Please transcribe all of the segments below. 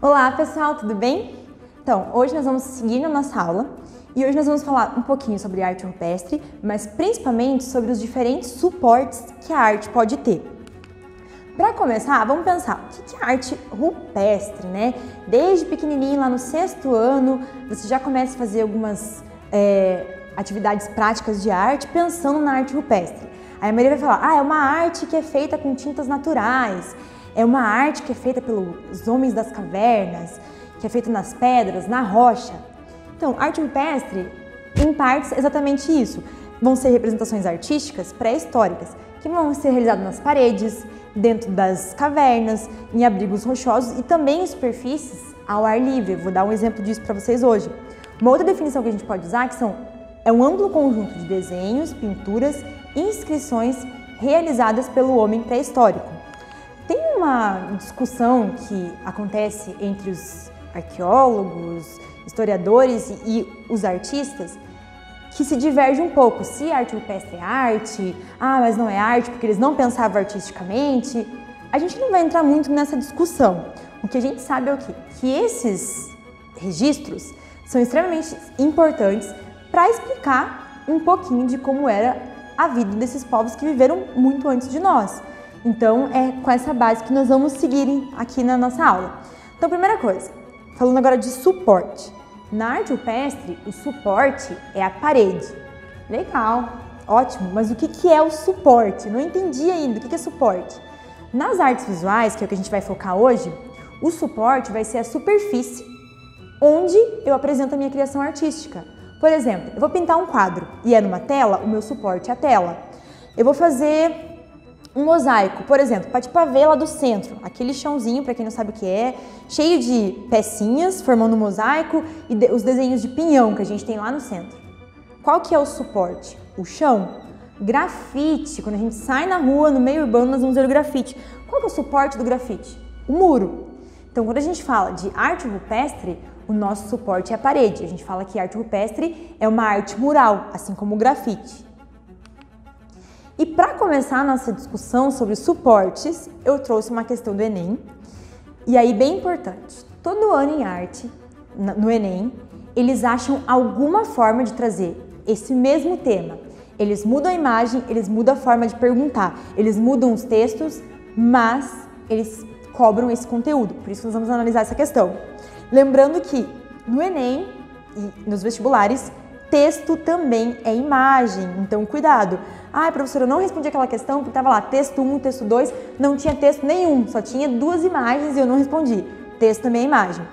Olá pessoal, tudo bem? Então, hoje nós vamos seguir na nossa aula e hoje nós vamos falar um pouquinho sobre arte rupestre, mas principalmente sobre os diferentes suportes que a arte pode ter. Para começar, vamos pensar, o que é arte rupestre, né? Desde pequenininho, lá no 6º ano, você já começa a fazer algumas atividades práticas de arte pensando na arte rupestre. Aí a Maria vai falar, é uma arte que é feita com tintas naturais, é uma arte que é feita pelos homens das cavernas, que é feita nas pedras, na rocha. Então, arte rupestre, em partes, é exatamente isso. Vão ser representações artísticas pré-históricas, que vão ser realizadas nas paredes, dentro das cavernas, em abrigos rochosos e também em superfícies ao ar livre. Eu vou dar um exemplo disso para vocês hoje. Uma outra definição que a gente pode usar é um amplo conjunto de desenhos, pinturas e inscrições realizadas pelo homem pré-histórico. Tem uma discussão que acontece entre os arqueólogos, historiadores e os artistas que se diverge um pouco, se arte rupestre é arte, mas não é arte porque eles não pensavam artisticamente. A gente não vai entrar muito nessa discussão. O que a gente sabe é o quê? Que esses registros são extremamente importantes para explicar um pouquinho de como era a vida desses povos que viveram muito antes de nós. Então, é com essa base que nós vamos seguir aqui na nossa aula. Então, primeira coisa, falando agora de suporte. Na arte rupestre, o suporte é a parede. Legal, ótimo, mas o que é o suporte? Não entendi ainda, o que é suporte? Nas artes visuais, que é o que a gente vai focar hoje, o suporte vai ser a superfície onde eu apresento a minha criação artística. Por exemplo, eu vou pintar um quadro e é numa tela, o meu suporte é a tela. Eu vou fazer um mosaico, por exemplo, para tipo a vela do centro, aquele chãozinho, para quem não sabe o que é, cheio de pecinhas formando um mosaico e os desenhos de pinhão que a gente tem lá no centro. Qual que é o suporte? O chão. Grafite, quando a gente sai na rua, no meio urbano, nós vamos ver o grafite. Qual que é o suporte do grafite? O muro. Então, quando a gente fala de arte rupestre, o nosso suporte é a parede. A gente fala que arte rupestre é uma arte mural, assim como o grafite. E para começar a nossa discussão sobre suportes, eu trouxe uma questão do Enem. E aí, bem importante, todo ano em arte, no Enem, eles acham alguma forma de trazer esse mesmo tema. Eles mudam a imagem, eles mudam a forma de perguntar, eles mudam os textos, mas eles cobram esse conteúdo. Por isso nós vamos analisar essa questão. Lembrando que no Enem e nos vestibulares, texto também é imagem, então cuidado. Professora, eu não respondi aquela questão porque estava lá texto 1, texto 2, não tinha texto nenhum, só tinha 2 imagens e eu não respondi. Texto também é imagem.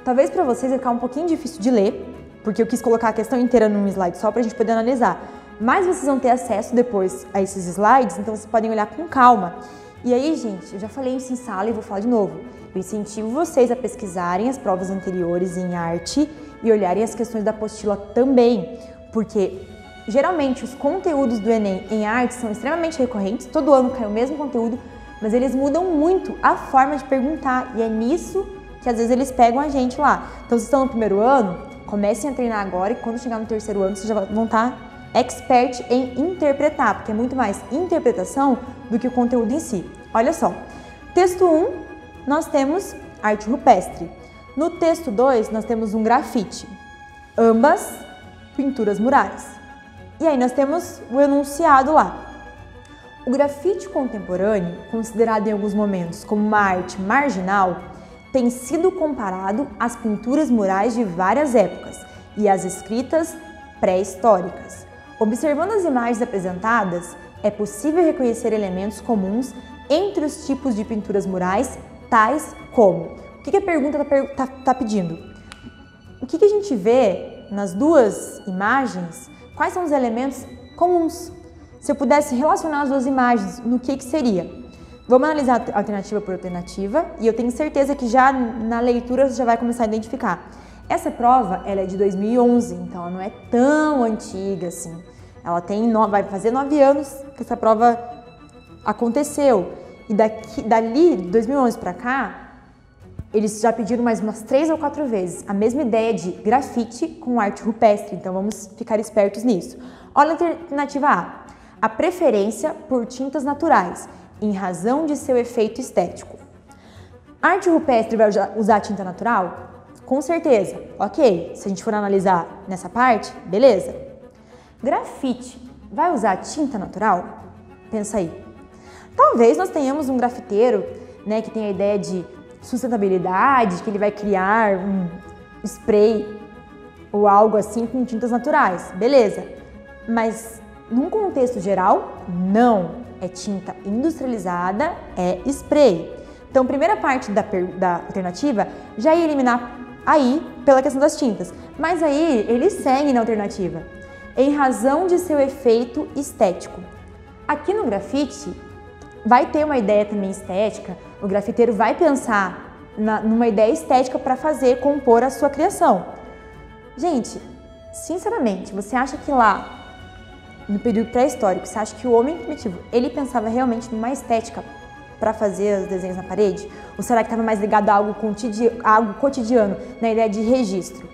Talvez para vocês vai ficar um pouquinho difícil de ler, porque eu quis colocar a questão inteira num slide só para a gente poder analisar. Mas vocês vão ter acesso depois a esses slides, então vocês podem olhar com calma. E aí, gente, eu já falei isso em sala e vou falar de novo. Eu incentivo vocês a pesquisarem as provas anteriores em arte e olharem as questões da apostila também, porque geralmente os conteúdos do Enem em arte são extremamente recorrentes, todo ano cai o mesmo conteúdo, mas eles mudam muito a forma de perguntar e é nisso que às vezes eles pegam a gente lá. Então, vocês estão no 1º ano, comecem a treinar agora e quando chegar no 3º ano vocês já vão estar expert em interpretar, porque é muito mais interpretação do que o conteúdo em si. Olha só, texto 1, nós temos arte rupestre. No texto 2, nós temos um grafite, ambas pinturas murais. E aí nós temos o enunciado lá. O grafite contemporâneo, considerado em alguns momentos como uma arte marginal, tem sido comparado às pinturas murais de várias épocas e às escritas pré-históricas. Observando as imagens apresentadas, é possível reconhecer elementos comuns entre os tipos de pinturas murais, tais como... O que a pergunta está pedindo? O que a gente vê nas duas imagens? Quais são os elementos comuns? Se eu pudesse relacionar as duas imagens, no que seria? Vamos analisar alternativa por alternativa e eu tenho certeza que já na leitura você já vai começar a identificar. Essa prova ela é de 2011, então ela não é tão antiga assim. Ela vai fazer 9 anos que essa prova aconteceu. E dali, de 2011 para cá, Eles já pediram mais umas 3 ou 4 vezes a mesma ideia de grafite com arte rupestre, então vamos ficar espertos nisso. Olha a alternativa A. A preferência por tintas naturais, em razão de seu efeito estético. A arte rupestre vai usar tinta natural? Com certeza, ok. Se a gente for analisar nessa parte, beleza. Grafite vai usar tinta natural? Pensa aí. Talvez nós tenhamos um grafiteiro, né, que tem a ideia de sustentabilidade, que ele vai criar um spray ou algo assim com tintas naturais, beleza. Mas num contexto geral, não. É tinta industrializada, é spray. Então, primeira parte da alternativa já ia eliminar aí pela questão das tintas. Mas aí ele segue na alternativa, em razão de seu efeito estético. Aqui no grafite vai ter uma ideia também estética, o grafiteiro vai pensar numa ideia estética para compor a sua criação. Gente, sinceramente, você acha que lá no período pré-histórico, você acha que o homem primitivo, ele pensava realmente numa estética para fazer os desenhos na parede? Ou será que estava mais ligado a algo cotidiano, na ideia de registro?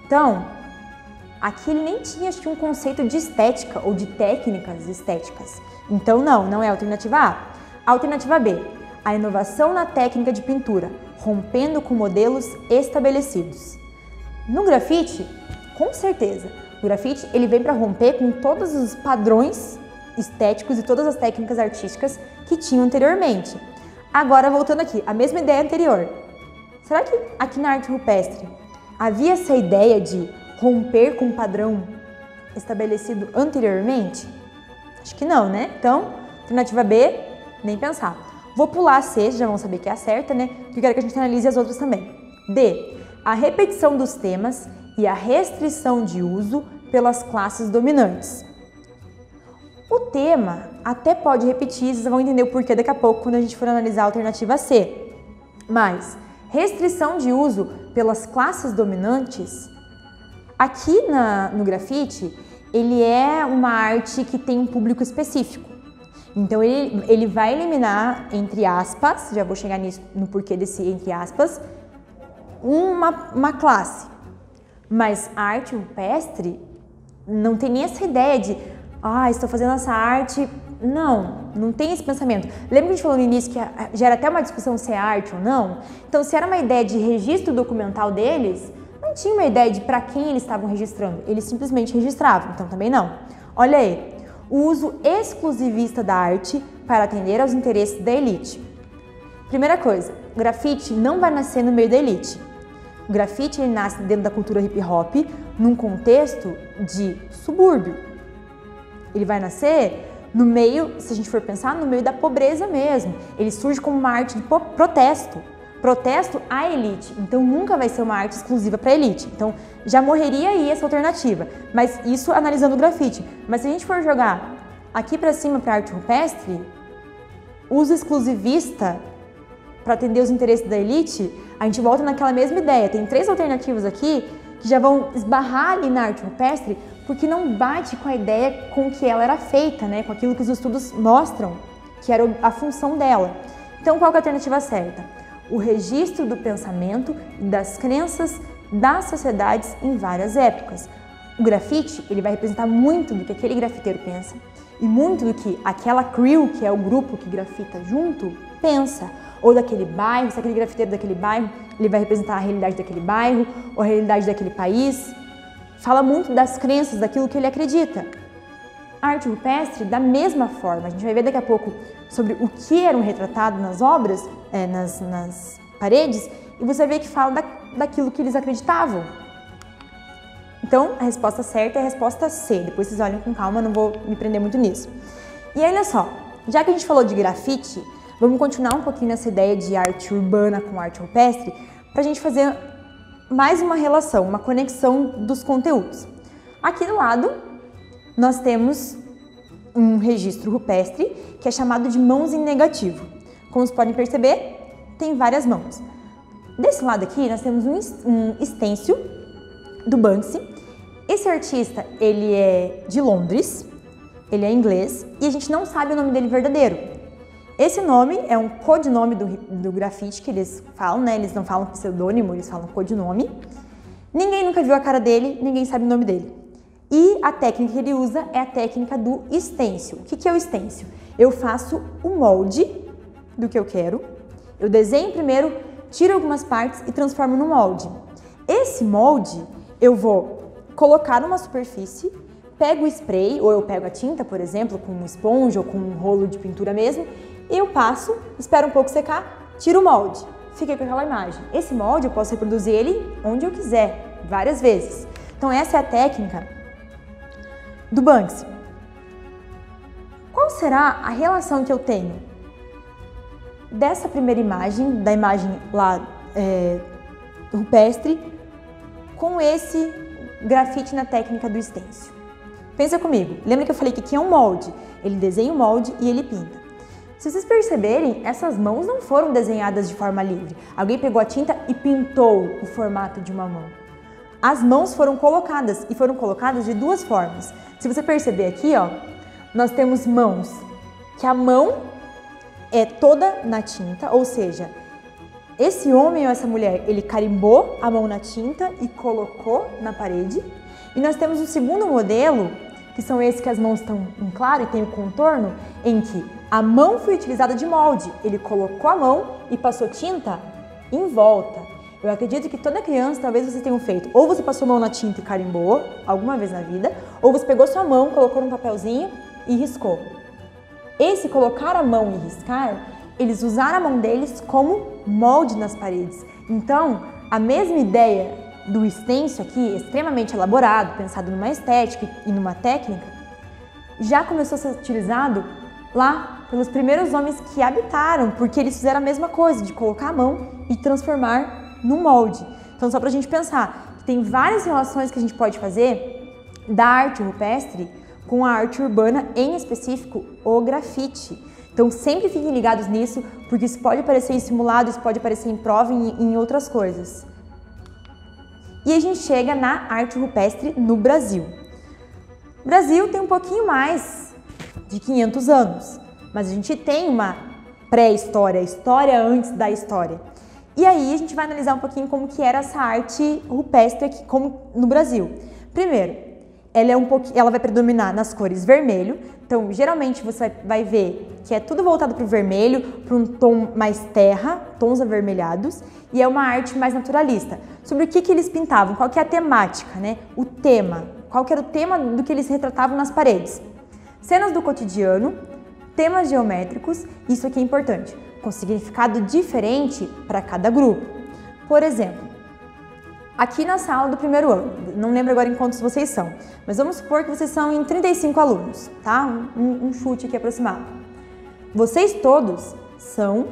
Então, aqui ele nem tinha, acho que, um conceito de estética ou de técnicas estéticas. Então, não é a alternativa A. A alternativa B, a inovação na técnica de pintura, rompendo com modelos estabelecidos. No grafite, com certeza, o grafite ele vem para romper com todos os padrões estéticos e todas as técnicas artísticas que tinham anteriormente. Agora, voltando aqui, a mesma ideia anterior. Será que aqui na arte rupestre havia essa ideia de romper com o padrão estabelecido anteriormente? Acho que não, né? Então, alternativa B, nem pensar. Vou pular a C, já vão saber que é a certa, né? Porque eu quero que a gente analise as outras também. D, a repetição dos temas e a restrição de uso pelas classes dominantes. O tema até pode repetir, vocês vão entender o porquê daqui a pouco quando a gente for analisar a alternativa C. Mas restrição de uso pelas classes dominantes, aqui no grafite, ele é uma arte que tem um público específico. Então ele vai eliminar, entre aspas, já vou chegar nisso no porquê desse entre aspas, uma classe. Mas a arte rupestre não tem nem essa ideia de estou fazendo essa arte. Não tem esse pensamento. Lembra que a gente falou no início que gera até uma discussão se é arte ou não? Então, se era uma ideia de registro documental deles, não tinha uma ideia de para quem eles estavam registrando. Eles simplesmente registravam, então também não. Olha aí, o uso exclusivista da arte para atender aos interesses da elite. Primeira coisa, o grafite não vai nascer no meio da elite. O grafite ele nasce dentro da cultura hip hop, num contexto de subúrbio. Ele vai nascer no meio, se a gente for pensar, no meio da pobreza mesmo. Ele surge como uma arte de protesto. Protesto à elite. Então nunca vai ser uma arte exclusiva para a elite. Então já morreria aí essa alternativa. Mas isso analisando o grafite. Mas se a gente for jogar aqui para cima para a arte rupestre, uso exclusivista para atender os interesses da elite, a gente volta naquela mesma ideia. Tem 3 alternativas aqui que já vão esbarrar ali na arte rupestre porque não bate com a ideia com que ela era feita, né? Com aquilo que os estudos mostram que era a função dela. Então, qual que é a alternativa certa? O registro do pensamento e das crenças das sociedades em várias épocas. O grafite, ele vai representar muito do que aquele grafiteiro pensa e muito do que aquela crew, que é o grupo que grafita junto, pensa. Ou daquele bairro, se aquele grafiteiro daquele bairro, ele vai representar a realidade daquele bairro ou a realidade daquele país. Fala muito das crenças, daquilo que ele acredita. A arte rupestre, da mesma forma, a gente vai ver daqui a pouco sobre o que eram retratado nas obras, nas paredes, e você vai ver que fala daquilo que eles acreditavam. Então, a resposta certa é a resposta C. Depois vocês olham com calma, não vou me prender muito nisso. E aí, olha só, já que a gente falou de grafite, vamos continuar um pouquinho nessa ideia de arte urbana com arte rupestre, para a gente fazer mais uma relação, uma conexão dos conteúdos. Aqui do lado, nós temos um registro rupestre que é chamado de mãos em negativo. Como vocês podem perceber, tem várias mãos. Desse lado aqui, nós temos um stencil do Banksy. Esse artista, ele é de Londres, ele é inglês e a gente não sabe o nome dele verdadeiro. Esse nome é um codinome do grafite que eles falam, né? Eles não falam pseudônimo, eles falam codinome. Ninguém nunca viu a cara dele, ninguém sabe o nome dele. E a técnica que ele usa é a técnica do stencil. O que é o stencil? Eu faço o molde do que eu quero, eu desenho primeiro, tiro algumas partes e transformo no molde. Esse molde eu vou colocar numa superfície, pego o spray, ou eu pego a tinta, por exemplo, com uma esponja ou com um rolo de pintura mesmo, e eu passo, espero um pouco secar, tiro o molde. Fiquei com aquela imagem. Esse molde eu posso reproduzir ele onde eu quiser, várias vezes. Então essa é a técnica do Banksy. Qual será a relação que eu tenho dessa primeira imagem, da imagem lá rupestre, com esse grafite na técnica do stencil? Pensa comigo, lembra que eu falei que aqui é um molde? Ele desenha o molde e ele pinta. Se vocês perceberem, essas mãos não foram desenhadas de forma livre. Alguém pegou a tinta e pintou o formato de uma mão. As mãos foram colocadas e foram colocadas de duas formas. Se você perceber aqui, ó, nós temos mãos que a mão é toda na tinta, ou seja, esse homem ou essa mulher, ele carimbou a mão na tinta e colocou na parede. E nós temos o segundo modelo, que são esses que as mãos estão em claro e tem o contorno, em que a mão foi utilizada de molde. Ele colocou a mão e passou tinta em volta. Eu acredito que toda criança, talvez vocês tenham feito, ou você passou a mão na tinta e carimbou, alguma vez na vida, ou você pegou sua mão, colocou num papelzinho e riscou. Esse colocar a mão e riscar, eles usaram a mão deles como molde nas paredes. Então, a mesma ideia do stencil aqui, extremamente elaborado, pensado numa estética e numa técnica, já começou a ser utilizado lá pelos primeiros homens que habitaram, porque eles fizeram a mesma coisa, de colocar a mão e transformar no molde. Então, só para a gente pensar, tem várias relações que a gente pode fazer da arte rupestre com a arte urbana, em específico o grafite. Então, sempre fiquem ligados nisso, porque isso pode aparecer em simulado, isso pode aparecer em prova e em outras coisas. E a gente chega na arte rupestre no Brasil. O Brasil tem um pouquinho mais de 500 anos, mas a gente tem uma pré-história, história antes da história. E aí a gente vai analisar um pouquinho como que era essa arte rupestre aqui como no Brasil. Primeiro, ela vai predominar nas cores vermelho, então geralmente você vai ver que é tudo voltado para o vermelho, para um tom mais terra, tons avermelhados, e é uma arte mais naturalista. Sobre o que eles pintavam, qual que é a temática, né? O tema, qual que era o tema do que eles retratavam nas paredes. Cenas do cotidiano, temas geométricos, isso aqui é importante, com significado diferente para cada grupo. Por exemplo, aqui na sala do primeiro ano, não lembro agora em quantos vocês são, mas vamos supor que vocês são em 35 alunos, tá? Um chute aqui aproximado. Vocês todos são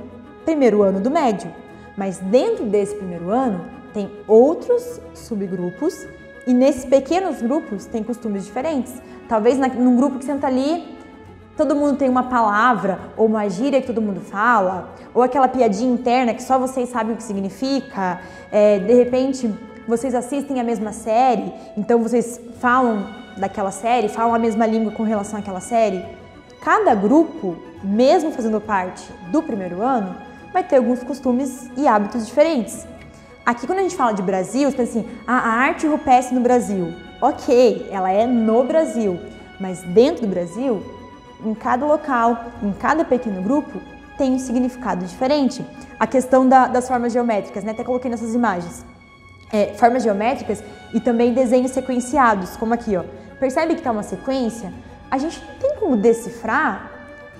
primeiro ano do médio, mas dentro desse primeiro ano tem outros subgrupos e nesses pequenos grupos tem costumes diferentes. Talvez num grupo que senta ali, todo mundo tem uma palavra ou uma gíria que todo mundo fala, ou aquela piadinha interna que só vocês sabem o que significa, de repente vocês assistem a mesma série, então vocês falam daquela série, falam a mesma língua com relação àquela série. Cada grupo, mesmo fazendo parte do primeiro ano, vai ter alguns costumes e hábitos diferentes. Aqui quando a gente fala de Brasil, você pensa assim, a arte rupestre no Brasil. Ok, ela é no Brasil, mas dentro do Brasil, em cada local, em cada pequeno grupo, tem um significado diferente. A questão das formas geométricas, né? Até coloquei nessas imagens. Formas geométricas e também desenhos sequenciados, como aqui, ó. Percebe que está uma sequência? A gente tem como decifrar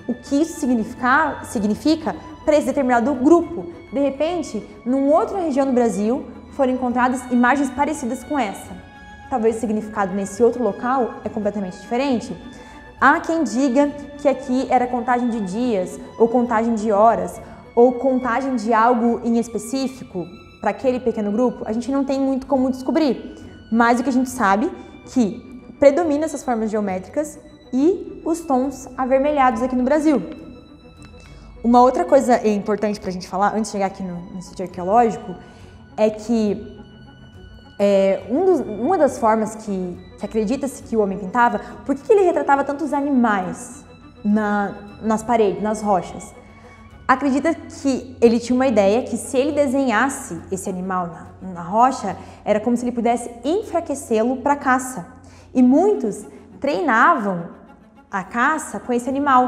o que isso significa para esse determinado grupo. De repente, numa outra região do Brasil, foram encontradas imagens parecidas com essa. Talvez o significado nesse outro local é completamente diferente. Há quem diga que aqui era contagem de dias, ou contagem de horas, ou contagem de algo em específico para aquele pequeno grupo. A gente não tem muito como descobrir, mas o que a gente sabe é que predomina essas formas geométricas e os tons avermelhados aqui no Brasil. Uma outra coisa importante para a gente falar, antes de chegar aqui no sítio arqueológico, é que uma das formas que acredita-se que o homem pintava, por que ele retratava tantos animais nas paredes, nas rochas? Acredita que ele tinha uma ideia que se ele desenhasse esse animal na rocha, era como se ele pudesse enfraquecê-lo para a caça. E muitos treinavam a caça com esse animal,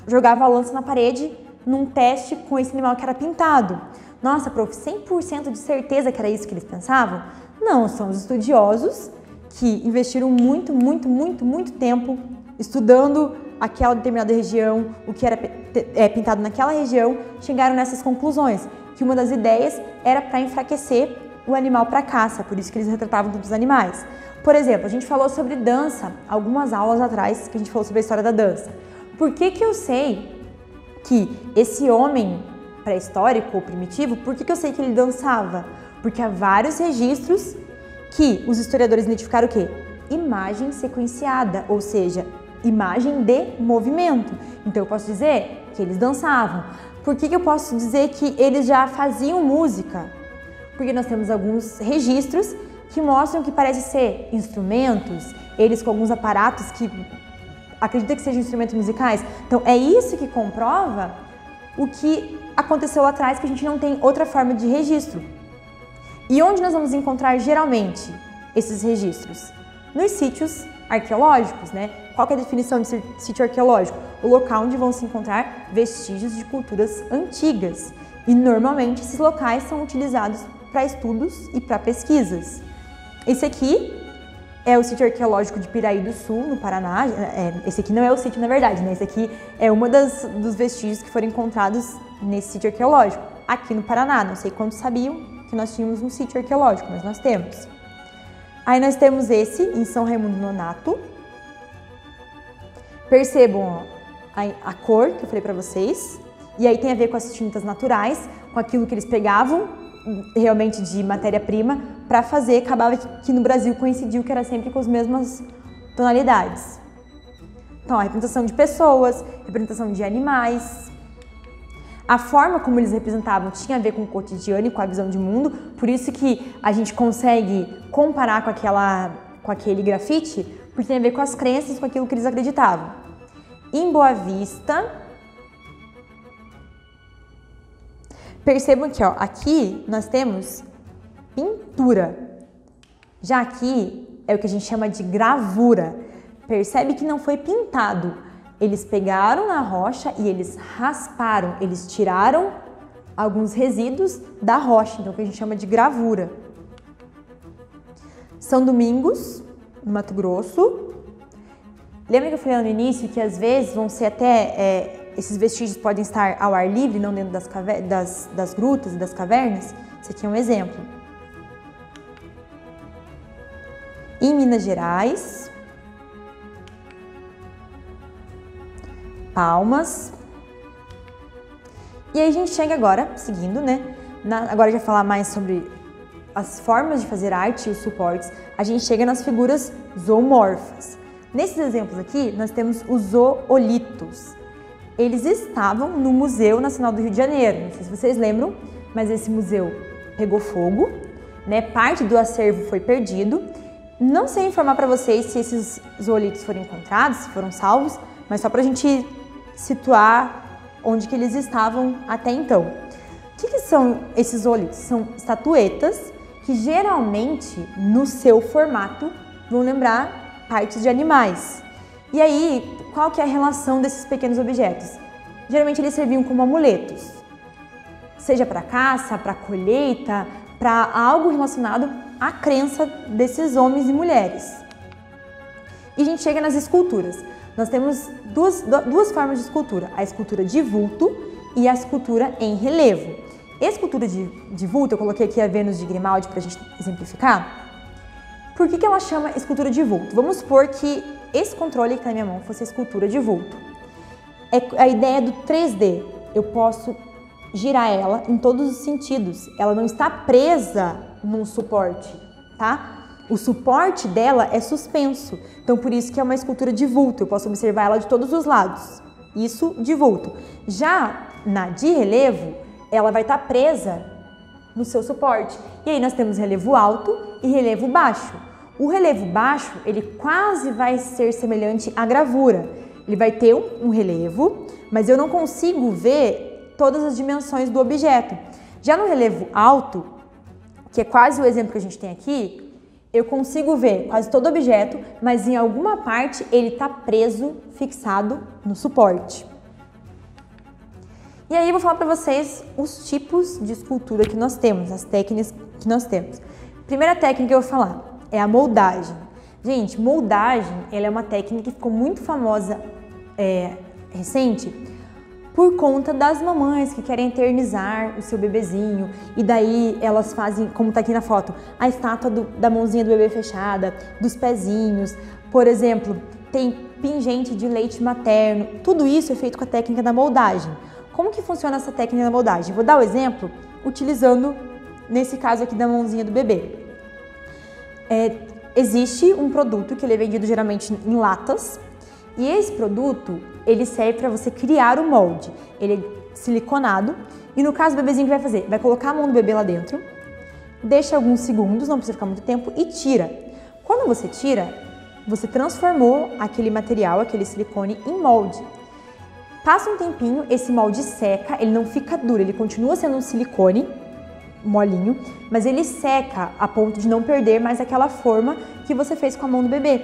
jogavam a lança na parede num teste com esse animal que era pintado. Nossa, prof, 100% de certeza que era isso que eles pensavam? Não, são os estudiosos que investiram muito tempo estudando aquela determinada região, o que era pintado naquela região, chegaram nessas conclusões, que uma das ideias era para enfraquecer o animal para caça, por isso que eles retratavam tantos animais. Por exemplo, a gente falou sobre dança, algumas aulas atrás, que a gente falou sobre a história da dança. Por que eu sei que esse homem pré-histórico ou primitivo, por que eu sei que ele dançava? Porque há vários registros que os historiadores identificaram o quê? Imagem sequenciada, ou seja, imagem de movimento. Então eu posso dizer que eles dançavam. Por que eu posso dizer que eles já faziam música? Porque nós temos alguns registros que mostram que parece ser instrumentos, eles com alguns aparatos que acredita que sejam instrumentos musicais. Então é isso que comprova o que aconteceu lá atrás, que a gente não tem outra forma de registro. E onde nós vamos encontrar geralmente esses registros? Nos sítios arqueológicos, né? Qual que é a definição de sítio arqueológico? O local onde vão se encontrar vestígios de culturas antigas. E normalmente esses locais são utilizados para estudos e para pesquisas. Esse aqui é o sítio arqueológico de Piraí do Sul, no Paraná. Esse aqui não é o sítio, na verdade, né? Esse aqui é uma dos vestígios que foram encontrados nesse sítio arqueológico, aqui no Paraná. Não sei quantos sabiam que nós tínhamos um sítio arqueológico, mas nós temos. Aí nós temos esse, em São Raimundo Nonato. Percebam ó, a cor que eu falei para vocês. E aí tem a ver com as tintas naturais, com aquilo que eles pegavam realmente de matéria-prima para fazer. Acabava que no Brasil coincidiu que era sempre com as mesmas tonalidades. Então, a representação de pessoas, representação de animais. A forma como eles representavam tinha a ver com o cotidiano e com a visão de mundo, por isso que a gente consegue comparar com aquele grafite, porque tem a ver com as crenças, com aquilo que eles acreditavam. Em Boa Vista, percebam que ó, aqui nós temos pintura. Já aqui é o que a gente chama de gravura. Percebe que não foi pintado. Eles pegaram na rocha e eles rasparam, eles tiraram alguns resíduos da rocha, então o que a gente chama de gravura. São Domingos, no Mato Grosso. Lembra que eu falei no início que às vezes vão ser até... esses vestígios podem estar ao ar livre, não dentro das grutas e das cavernas? Esse aqui é um exemplo. Em Minas Gerais, Palmas. E aí a gente chega agora, seguindo, né? Agora já falar mais sobre as formas de fazer arte e os suportes, a gente chega nas figuras zoomorfas. Nesses exemplos aqui, nós temos os zoolitos. Eles estavam no Museu Nacional do Rio de Janeiro, não sei se vocês lembram, mas esse museu pegou fogo, né? Parte do acervo foi perdido. Não sei informar para vocês se esses zoolitos foram encontrados, se foram salvos, mas só para a gente situar onde que eles estavam até então. O que são esses zoolitos? São estatuetas que geralmente, no seu formato, vão lembrar partes de animais. E aí, qual que é a relação desses pequenos objetos? Geralmente eles serviam como amuletos, seja para caça, para colheita, para algo relacionado à crença desses homens e mulheres. E a gente chega nas esculturas. Nós temos duas formas de escultura, a escultura de vulto e a escultura em relevo. A escultura de vulto, eu coloquei aqui a Vênus de Grimaldi para a gente exemplificar. Por que ela chama escultura de vulto? Vamos supor que esse controle que está na minha mão fosse a escultura de vulto. É a ideia do 3D. Eu posso girar ela em todos os sentidos. Ela não está presa num suporte, tá? O suporte dela é suspenso. Então, por isso que é uma escultura de vulto. Eu posso observar ela de todos os lados. Isso de vulto. Já na de relevo, ela vai estar presa no seu suporte. E aí nós temos relevo alto e relevo baixo. O relevo baixo, ele quase vai ser semelhante à gravura. Ele vai ter um relevo, mas eu não consigo ver todas as dimensões do objeto. Já no relevo alto, que é quase o exemplo que a gente tem aqui, eu consigo ver quase todo o objeto, mas em alguma parte ele está preso, fixado no suporte. E aí eu vou falar para vocês os tipos de escultura que nós temos, as técnicas que nós temos. Primeira técnica que eu vou falar é a moldagem. Gente, moldagem, ela é uma técnica que ficou muito famosa recente por conta das mamães que querem eternizar o seu bebezinho e daí elas fazem, como tá aqui na foto, a estátua da mãozinha do bebê fechada, dos pezinhos, por exemplo, tem pingente de leite materno, tudo isso é feito com a técnica da moldagem. Como que funciona essa técnica da moldagem? Vou dar o exemplo utilizando, nesse caso aqui, da mãozinha do bebê. Existe um produto que ele é vendido geralmente em latas e esse produto, ele serve para você criar o molde. Ele é siliconado e no caso o bebezinho que vai fazer? Vai colocar a mão do bebê lá dentro, deixa alguns segundos, não precisa ficar muito tempo e tira. Quando você tira, você transformou aquele material, aquele silicone em molde. Passa um tempinho, esse molde seca, ele não fica duro, ele continua sendo um silicone molinho, mas ele seca a ponto de não perder mais aquela forma que você fez com a mão do bebê.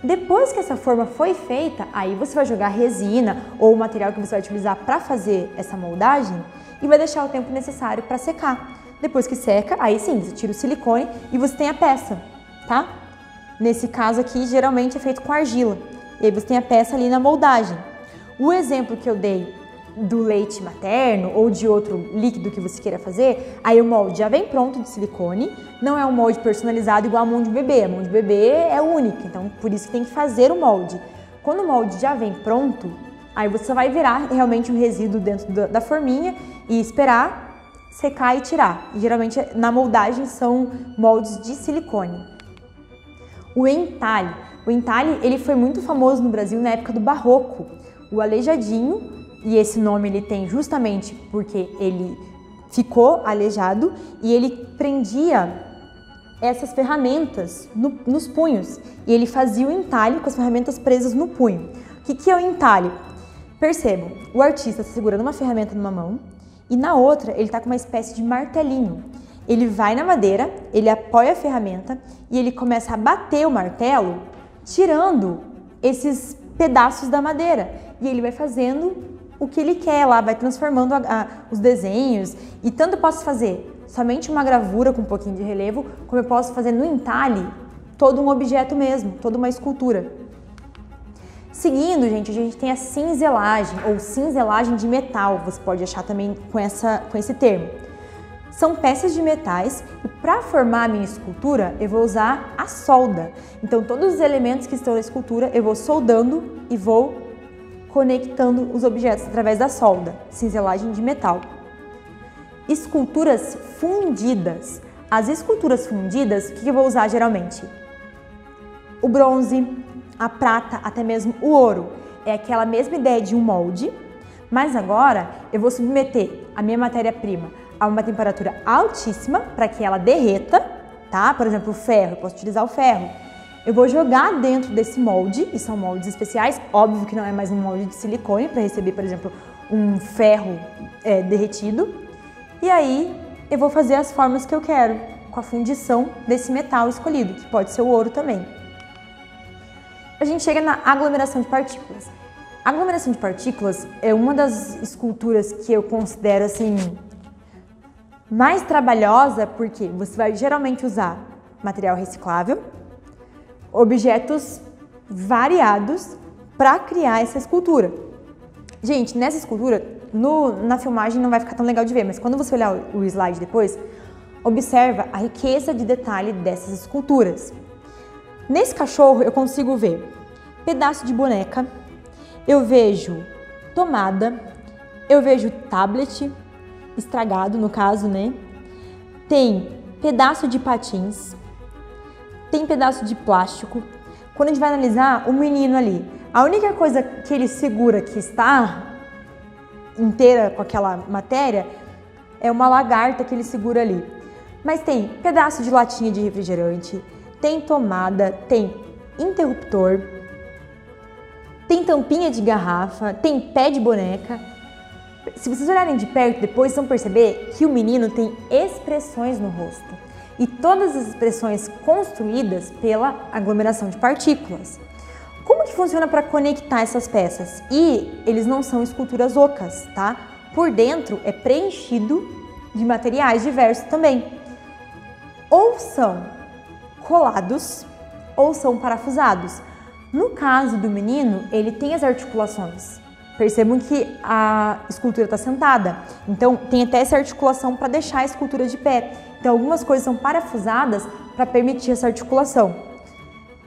Depois que essa forma foi feita, aí você vai jogar resina ou o material que você vai utilizar para fazer essa moldagem e vai deixar o tempo necessário para secar. Depois que seca, aí sim, você tira o silicone e você tem a peça, tá? Nesse caso aqui, geralmente é feito com argila. E aí você tem a peça ali na moldagem. O exemplo que eu dei do leite materno ou de outro líquido que você queira fazer, aí o molde já vem pronto de silicone, não é um molde personalizado igual a mão de bebê, a mão de bebê é única, então por isso que tem que fazer o molde. Quando o molde já vem pronto, aí você só vai virar realmente um resíduo dentro da forminha e esperar secar e tirar. E, geralmente na moldagem são moldes de silicone. O entalhe. O entalhe ele foi muito famoso no Brasil na época do Barroco. O aleijadinho, e esse nome ele tem justamente porque ele ficou aleijado e ele prendia essas ferramentas nos punhos e ele fazia o entalhe com as ferramentas presas no punho. O que é o entalhe? Percebam, o artista está segurando uma ferramenta numa mão e na outra ele está com uma espécie de martelinho. Ele vai na madeira, ele apoia a ferramenta e ele começa a bater o martelo, tirando esses pedaços da madeira. E ele vai fazendo o que ele quer lá, vai transformando os desenhos. E tanto eu posso fazer somente uma gravura com um pouquinho de relevo, como eu posso fazer no entalhe todo um objeto mesmo, toda uma escultura. Seguindo, gente, a gente tem a cinzelagem ou cinzelagem de metal, você pode achar também com esse termo. São peças de metais e para formar a minha escultura eu vou usar a solda. Então todos os elementos que estão na escultura eu vou soldando e vou conectando os objetos através da solda, cinzelagem de metal. Esculturas fundidas. As esculturas fundidas, o que eu vou usar geralmente? O bronze, a prata, até mesmo o ouro. É aquela mesma ideia de um molde, mas agora eu vou submeter a minha matéria-prima a uma temperatura altíssima para que ela derreta, tá? Por exemplo, o ferro, eu posso utilizar o ferro. Eu vou jogar dentro desse molde, e são moldes especiais, óbvio que não é mais um molde de silicone para receber, por exemplo, um ferro derretido. E aí eu vou fazer as formas que eu quero, com a fundição desse metal escolhido, que pode ser o ouro também. A gente chega na aglomeração de partículas. A aglomeração de partículas é uma das esculturas que eu considero assim mais trabalhosa, porque você vai geralmente usar material reciclável, objetos variados para criar essa escultura. Gente, nessa escultura, na filmagem não vai ficar tão legal de ver, mas quando você olhar o slide depois, observa a riqueza de detalhe dessas esculturas. Nesse cachorro eu consigo ver pedaço de boneca, eu vejo tomada, eu vejo tablet estragado no caso, né? Tem pedaço de patins, tem pedaço de plástico. Quando a gente vai analisar o menino ali, a única coisa que ele segura que está inteira com aquela matéria é uma lagarta que ele segura ali. Mas tem pedaço de latinha de refrigerante, tem tomada, tem interruptor, tem tampinha de garrafa, tem pé de boneca. se vocês olharem de perto, depois vão perceber que o menino tem expressões no rosto. E todas as expressões construídas pela aglomeração de partículas. Como que funciona para conectar essas peças? E eles não são esculturas ocas, tá? Por dentro é preenchido de materiais diversos também. Ou são colados ou são parafusados. No caso do menino, ele tem as articulações. Percebam que a escultura está sentada, então tem até essa articulação para deixar a escultura de pé. Então algumas coisas são parafusadas para permitir essa articulação.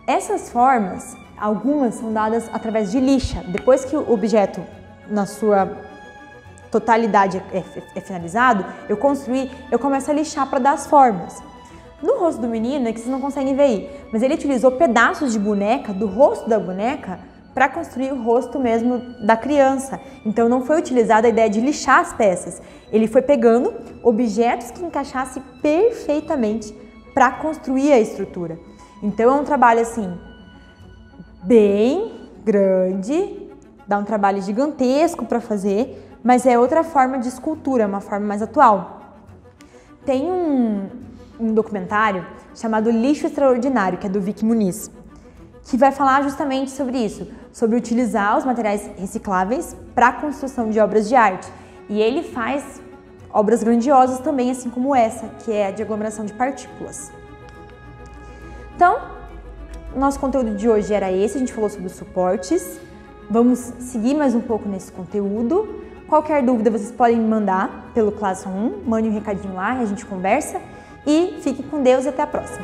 Essas formas, algumas são dadas através de lixa. Depois que o objeto, na sua totalidade, é finalizado, eu começo a lixar para dar as formas. No rosto do menino é que vocês não conseguem ver aí, mas ele utilizou pedaços de boneca, do rosto da boneca, para construir o rosto mesmo da criança. Então não foi utilizada a ideia de lixar as peças. Ele foi pegando objetos que encaixassem perfeitamente para construir a estrutura. Então é um trabalho assim, bem grande, dá um trabalho gigantesco para fazer, mas é outra forma de escultura, uma forma mais atual. Tem um documentário chamado Lixo Extraordinário, que é do Vic Muniz, que vai falar justamente sobre isso, sobre utilizar os materiais recicláveis para a construção de obras de arte. E ele faz obras grandiosas também, assim como essa, que é a de aglomeração de partículas. Então, nosso conteúdo de hoje era esse, a gente falou sobre os suportes. Vamos seguir mais um pouco nesse conteúdo. Qualquer dúvida vocês podem me mandar pelo Classroom 1, mande um recadinho lá e a gente conversa. E fique com Deus e até a próxima!